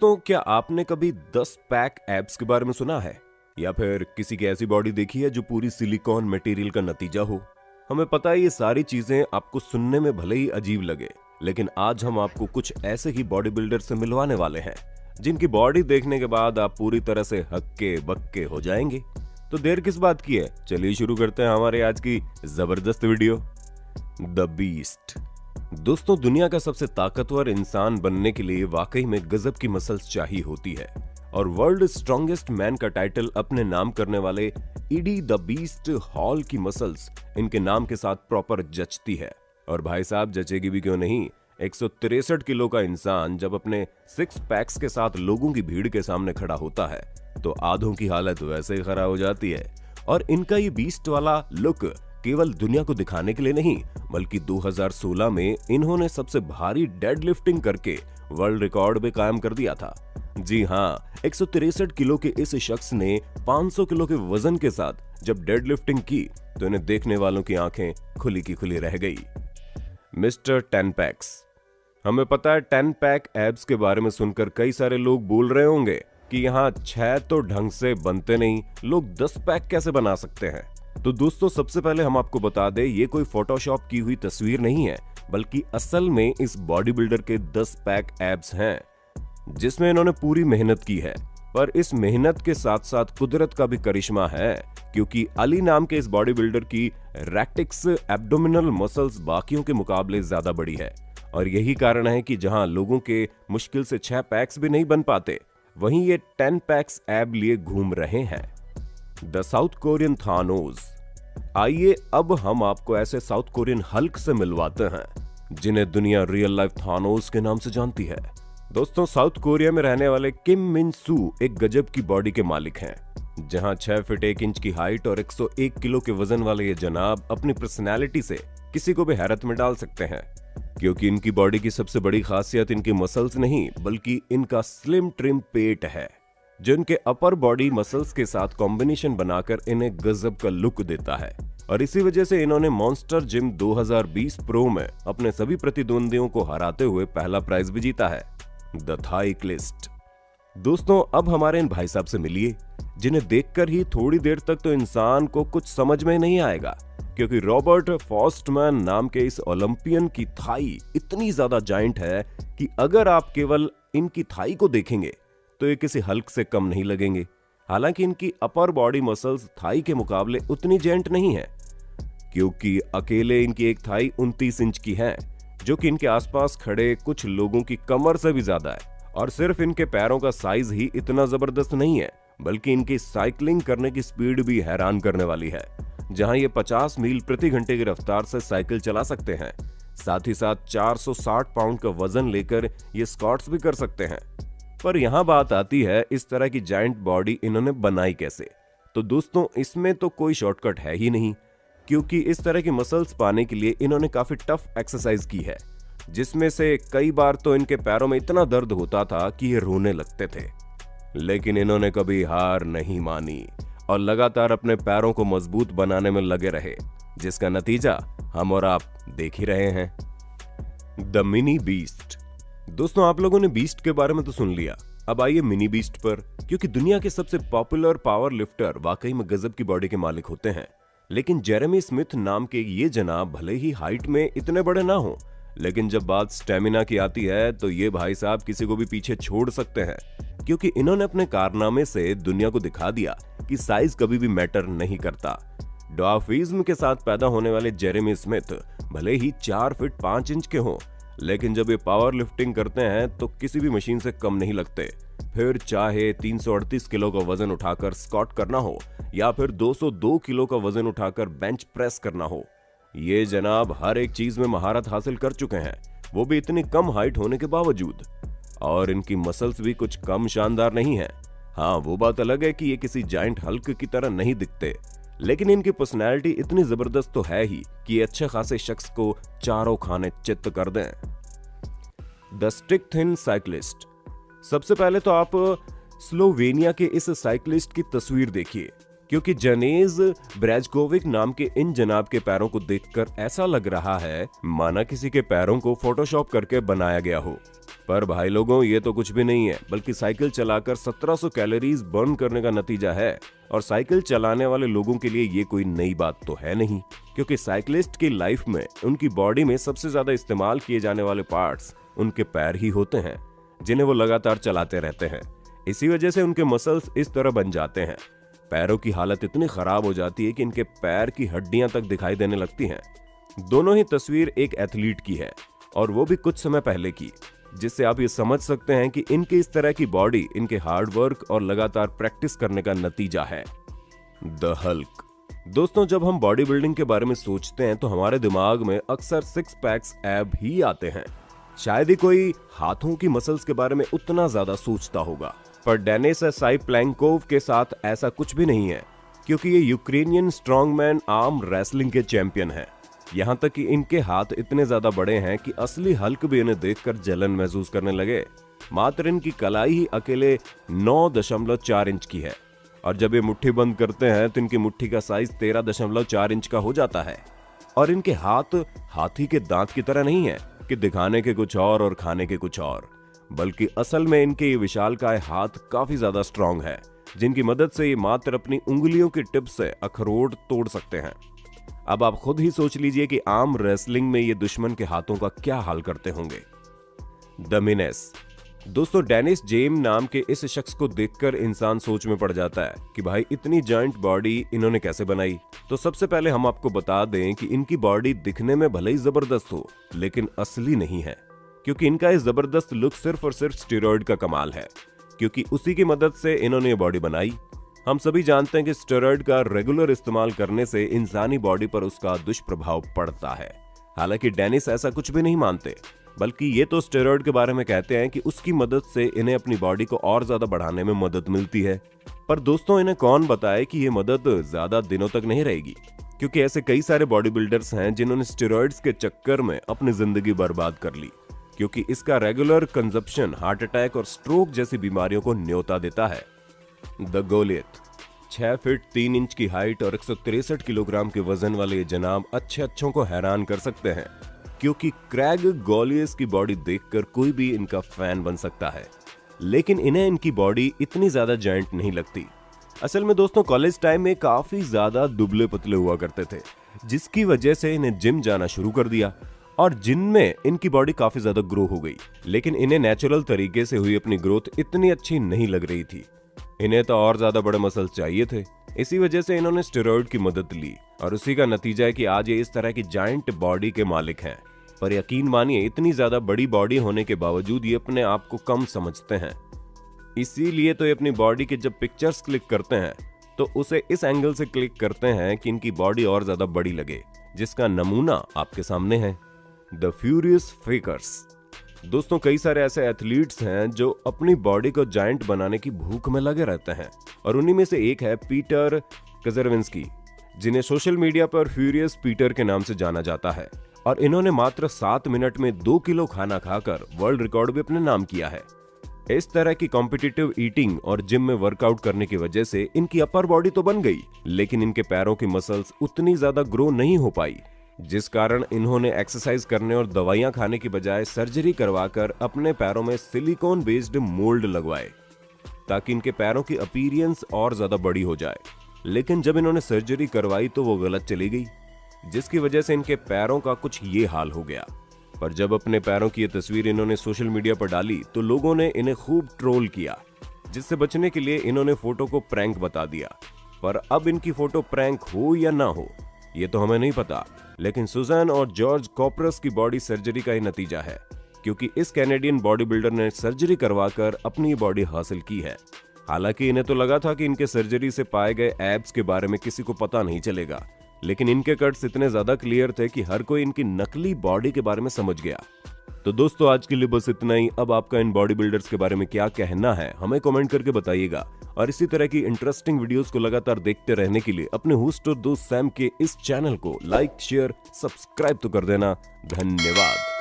दोस्तों, क्या आपने कभी 10 पैक एब्स के बारे में सुना है या फिर किसी की ऐसी बॉडी देखी है जो पूरी सिलिकॉन मटेरियल का नतीजा हो। हमें पता है ये सारी चीजें आपको सुनने में भले ही अजीब लगे, लेकिन आज हम आपको कुछ ऐसे ही बॉडी बिल्डर से मिलवाने वाले हैं जिनकी बॉडी देखने के बाद आप पूरी तरह से हक्के बक्के हो जाएंगे। तो देर किस बात की है, चलिए शुरू करते हैं हमारे आज की जबरदस्त वीडियो। The beast. दोस्तों, दुनिया का सबसे ताकतवर इंसान बनने के लिए वाकई में गजब की मसल्स चाहिए होती है और वर्ल्ड स्ट्रॉन्गेस्ट मैन का टाइटल अपने नाम करने वाले ईडी द बीस्ट हॉल की मसल्स इनके नाम के साथ प्रॉपर जचती है। और भाई साहब, जचेगी भी क्यों नहीं। 163 किलो का इंसान जब अपने 6 पैक्स के साथ लोगों की भीड़ के सामने खड़ा होता है तो आधों की हालत वैसे ही खराब हो जाती है। और इनका ये बीस्ट वाला लुक केवल दुनिया को दिखाने के लिए नहीं, बल्कि 2016 में इन्होंने सबसे भारी डेड लिफ्टिंग करके वर्ल्ड रिकॉर्ड भी कायम कर दिया था। जी हाँ, 163 किलो के इस शख्स ने 500 किलो के वजन के साथ जब डेड लिफ्टिंग की तो इन्हें देखने वालों की आंखें खुली की खुली रह गई। Mister 10 PACS. हमें पता है 10 पैक एब्स के बारे में सुनकर कई सारे लोग बोल रहे होंगे कि यहाँ 6 तो ढंग से बनते नहीं, लोग 10 पैक कैसे बना सकते हैं। तो दोस्तों, सबसे पहले हम आपको बता दें, ये कोई फोटोशॉप की हुई तस्वीर नहीं है, बल्कि असल में इस बॉडी बिल्डर के 10 पैक एब्स हैं जिसमें इन्होंने पूरी मेहनत की है। पर इस मेहनत के साथ साथ कुदरत का भी करिश्मा है, क्योंकि अली नाम के इस बॉडी बिल्डर की रेक्टिक्स एब्डोमिनल मसल्स बाकियों के मुकाबले ज्यादा बड़ी है। और यही कारण है कि जहां लोगों के मुश्किल से 6 पैक्स भी नहीं बन पाते, वहीं ये 10 पैक्स एब लिए घूम रहे हैं। The south Korean Thanos. आइए अब हम आपको ऐसे साउथ कोरियन हल्क से मिलवाते हैं जिन्हें दुनिया रियल लाइफ थानोस के नाम से जानती है। दोस्तों, साउथ कोरिया में रहने वाले किम मिन सू एक गजब की बॉडी के मालिक हैं। जहां 6 फीट 1 इंच की हाइट और 101 किलो के वजन वाले ये जनाब अपनी पर्सनैलिटी से किसी को भी हैरत में डाल सकते हैं, क्योंकि इनकी बॉडी की सबसे बड़ी खासियत इनकी मसल्स नहीं, बल्कि इनका स्लिम ट्रिम पेट है जो इनके अपर बॉडी मसल्स के साथ कॉम्बिनेशन बनाकर इन्हें गजब का लुक देता है। और इसी वजह से इन्होंने मॉन्स्टर जिम 2020 प्रो में अपने सभी प्रतिद्वंदियों को हराते हुए पहला प्राइज भी जीता है, द थाईक्लिस्ट। दोस्तों, अब हमारे इन भाई साहब से मिलिए जिन्हें देखकर ही थोड़ी देर तक तो इंसान को कुछ समझ में नहीं आएगा, क्योंकि रॉबर्ट फॉस्टमैन नाम के इस ओलंपियन की थाई इतनी ज्यादा जाइंट है कि अगर आप केवल इनकी थाई को देखेंगे तो ये किसी हल्क से कम नहीं लगेंगे। हालांकि इनकी अपर बॉडी मसल्स थाई के मुकाबले उतनी जेंट नहीं है, क्योंकि अकेले इनकी एक थाई 29 इंच की है, जो कि इनके आसपास खड़े कुछ लोगों की कमर से भी ज्यादा है। और सिर्फ इनके पैरों का साइज ही इतना जबरदस्त नहीं है, बल्कि इनकी साइकिलिंग करने की स्पीड भी हैरान करने वाली है, जहां ये 50 मील प्रति घंटे की रफ्तार से साइकिल चला सकते हैं। साथ ही साथ 460 पाउंड का वजन लेकर ये स्क्वाट्स भी कर सकते हैं। पर यहां बात आती है, इस तरह की जायंट बॉडी इन्होंने बनाई कैसे। तो दोस्तों, इसमें तो कोई शॉर्टकट है ही नहीं, क्योंकि इस तरह की मसल्स पाने के लिए इन्होंने काफी टफ एक्सरसाइज की है, जिसमें से कई बार तो इनके पैरों में इतना दर्द होता था कि ये रोने लगते थे। लेकिन इन्होंने कभी हार नहीं मानी और लगातार अपने पैरों को मजबूत बनाने में लगे रहे, जिसका नतीजा हम और आप देख ही रहे हैं। The mini beast. दोस्तों, आप लोगों ने बीस्ट के बारे में तो सुन लिया, अब आइए मिनी बीस्ट पर, क्योंकि दुनिया के सबसे पॉपुलर पावर लिफ्टर वाकई में गजब की बॉडी के मालिक होते हैं। लेकिन जेरेमी स्मिथ नाम के ये जनाब भले ही हाइट में इतने बड़े ना हो, लेकिन जब बात स्टेमिना की आती है तो ये भाई साहब किसी को भी पीछे छोड़ सकते हैं, क्योंकि इन्होंने अपने कारनामे से दुनिया को दिखा दिया कि साइज कभी भी मैटर नहीं करता। डॉर्फिज्म के साथ पैदा होने वाले जेरेमी स्मिथ भले ही 4 फीट 5 इंच के हों, लेकिन जब ये पावर लिफ्टिंग करते हैं तो किसी भी मशीन से कम नहीं लगते। फिर चाहे 338 किलो का वजन उठाकर स्क्वाट करना हो या फिर 202 किलो का वजन उठाकर बेंच प्रेस करना हो, ये जनाब हर एक चीज में महारत हासिल कर चुके हैं, वो भी इतनी कम हाइट होने के बावजूद। और इनकी मसल्स भी कुछ कम शानदार नहीं है। हाँ, वो बात अलग है कि ये किसी जायंट हल्क की तरह नहीं दिखते, लेकिन इनकी पर्सनैलिटी इतनी जबरदस्त तो है ही कि अच्छे खासे शख्स को चारों खाने चित्त कर दें। The stick thin cyclist. सबसे पहले तो आप स्लोवेनिया के इस साइकिलिस्ट की तस्वीर देखिए, क्योंकि जनेज ब्रेजकोविक नाम के इन जनाब के पैरों को देखकर ऐसा लग रहा है माना किसी के पैरों को फोटोशॉप करके बनाया गया हो। पर भाई लोगों, ये तो कुछ भी नहीं है, बल्कि साइकिल चलाकर 1700 कैलोरीज बर्न करने का नतीजा है। और साइकिल चलाने वाले लोगों के लिए ये कोई नई बात तो है नहीं, क्योंकि साइकिलिस्ट की लाइफ में उनकी बॉडी में सबसे ज्यादा इस्तेमाल किए जाने वाले पार्ट्स उनके पैर ही होते हैं, जिन्हें वो लगातार चलाते रहते हैं। इसी वजह से उनके मसल्स इस तरह बन जाते हैं। पैरों की हालत इतनी खराब हो जाती है कि इनके पैर की हड्डियां तक दिखाई देने लगती हैं। दोनों ही तस्वीर एक एथलीट की है, और वो भी कुछ समय पहले की, जिससे आप ये समझ सकते हैं कि इनकी इस तरह की बॉडी इनके हार्ड वर्क और लगातार प्रैक्टिस करने का नतीजा है। The Hulk. दोस्तों, जब हम बॉडी बिल्डिंग के बारे में सोचते हैं तो हमारे दिमाग में अक्सर 6 पैक्स एब ही आते हैं। शायद ही कोई हाथों की मसल्स के बारे में उतना ज्यादा सोचता होगा, पर डेनिस साइप्लेंकोव के साथ ऐसा कुछ भी नहीं है, क्योंकि ये यूक्रेनियन स्ट्रॉन्गमैन आर्म रेसलिंग के चैंपियन हैं। यहाँ तक कि इनके हाथ इतने ज्यादा बड़े हैं कि असली हल्क भी इन्हें देखकर जलन महसूस करने लगे। मात्र इनकी कलाई ही अकेले 9.4 इंच की है, और जब ये मुट्ठी बंद करते हैं तो इनकी मुट्ठी का साइज 13.4 इंच का हो जाता है। और इनके हाथ हाथी के दांत की तरह नहीं है कि दिखाने के कुछ और खाने के कुछ और, बल्कि असल में इनके ये विशालकाय हाथ काफी ज्यादा स्ट्रांग है, जिनकी मदद से ये मात्र अपनी उंगलियों की टिप से अखरोट तोड़ सकते हैं। अब आप खुद ही सोच लीजिए कि आर्म रेसलिंग में ये दुश्मन के हाथों का क्या हाल करते होंगे। The menace. दोस्तों, डेनिस जेम नाम के इस शख्स को देखकर इंसान सोच में पड़ जाता है कि भाई इतनी जॉइंट बॉडी इन्होंने कैसे बनाई। तो सबसे पहले हम आपको बता दें कि इनकी बॉडी दिखने में भले ही जबरदस्त हो, लेकिन असली नहीं है, क्योंकि इनका ये जबरदस्त लुक सिर्फ और सिर्फ स्टेरॉइड का कमाल है, क्योंकि उसी की मदद से इन्होंने ये बॉडी बनाई। हम सभी जानते हैं कि स्टेरॉइड का रेगुलर इस्तेमाल करने से इंसानी बॉडी पर उसका दुष्प्रभाव पड़ता है। हालांकि डेनिस ऐसा कुछ भी नहीं मानते, बल्कि ये तो स्टेरॉइड के बारे में कहते हैं कि उसकी मदद से इन्हें अपनी बॉडी को और ज्यादा बढ़ाने में मदद मिलती है। पर दोस्तों, इन्हें कौन बताए कि ये मदद ज्यादा दिनों तक नहीं रहेगी, क्योंकि ऐसे कई सारे बॉडी बिल्डर्स हैं जिन्होंने स्टेरॉइड्स के चक्कर में अपनी जिंदगी बर्बाद कर ली, क्योंकि इसका रेगुलर कंजप्शन हार्ट अटैक और स्ट्रोक जैसी बीमारियों को न्योता देता है। द गोलियत। 6 फीट 3 इंच की हाइट और 163 किलोग्राम के वजन वाले ये जनाब अच्छों को हैरान कर सकते हैं, क्योंकि क्रैग गोलियस की बॉडी देखकर कोई भी इनका फैन बन सकता है। लेकिन इन्हें इनकी बॉडी इतनी ज्यादा जायंट नहीं लगती। असल में दोस्तों, कॉलेज टाइम में काफी ज्यादा दुबले पतले हुआ करते थे, जिसकी वजह से इन्हें जिम जाना शुरू कर दिया, और जिनमें इनकी बॉडी काफी ज्यादा ग्रो हो गई। लेकिन इन्हें नेचुरल तरीके से हुई अपनी ग्रोथ इतनी अच्छी नहीं लग रही थी। इन्हें तो और ज्यादा बड़े मसल्स चाहिए थे। इसी वजह से इन्होंने स्टेरॉइड की मदद ली, और उसी का नतीजा है कि आज ये इस तरह की जायंट बॉडी के मालिक हैं। पर यकीन मानिए, इतनी ज्यादा बड़ी बॉडी होने के बावजूद ये अपने आप को कम समझते हैं। इसीलिए तो ये अपनी बॉडी के जब पिक्चर्स क्लिक करते हैं तो उसे इस एंगल से क्लिक करते हैं कि इनकी बॉडी और ज्यादा बड़ी लगे, जिसका नमूना आपके सामने है। The furious fakers. दोस्तों, कई सारे ऐसे एथलीट्स हैं जो अपनी बॉडी को जायंट बनाने की भूख में लगे रहते हैं, और उन्हीं में से एक है पीटर कज़रविंस्की, जिन्हें सोशल मीडिया पर फ्यूरियस पीटर के नाम से जाना जाता है। और इन्होंने मात्र 7 मिनट में 2 किलो खाना खाकर वर्ल्ड रिकॉर्ड भी अपने नाम किया है। इस तरह की कॉम्पिटिटिव ईटिंग और जिम में वर्कआउट करने की वजह से इनकी अपर बॉडी तो बन गई, लेकिन इनके पैरों की मसल्स उतनी ज्यादा ग्रो नहीं हो पाई, जिस कारण इन्होंने एक्सरसाइज करने और दवाइयां खाने की बजाय सर्जरी करवाकर अपने पैरों में सिलिकॉन बेस्ड मोल्ड लगवाए, ताकि इनके पैरों की अपीयरेंस और ज्यादा बड़ी हो जाए। लेकिन जब इन्होंने सर्जरी करवाई तो वो गलत चली गई, जिसकी वजह से इनके पैरों का कुछ ये हाल हो गया। पर जब अपने पैरों की ये तस्वीर इन्होंने सोशल मीडिया पर डाली तो लोगों ने इन्हें खूब ट्रोल किया, जिससे बचने के लिए इन्होंने फोटो को प्रैंक बता दिया। पर अब इनकी फोटो प्रैंक हो या ना हो ये तो हमें नहीं पता, लेकिन सुजैन और जॉर्ज कॉपरस की बॉडी सर्जरी का ही नतीजा है, क्योंकि इस कैनेडियन बॉडी बिल्डर ने सर्जरी करवाकर अपनी बॉडी हासिल की है। हालांकि इन्हें तो लगा था कि इनके सर्जरी से पाए गए एब्स के बारे में किसी को पता नहीं चलेगा, लेकिन इनके कट्स इतने ज्यादा क्लियर थे कि हर कोई इनकी नकली बॉडी के बारे में समझ गया। तो दोस्तों, आज के लिए बस इतना ही। अब आपका इन बॉडी बिल्डर्स के बारे में क्या कहना है हमें कमेंट करके बताइएगा, और इसी तरह की इंटरेस्टिंग वीडियोस को लगातार देखते रहने के लिए अपने होस्ट और दोस्त सैम के इस चैनल को लाइक, शेयर, सब्सक्राइब तो कर देना। धन्यवाद।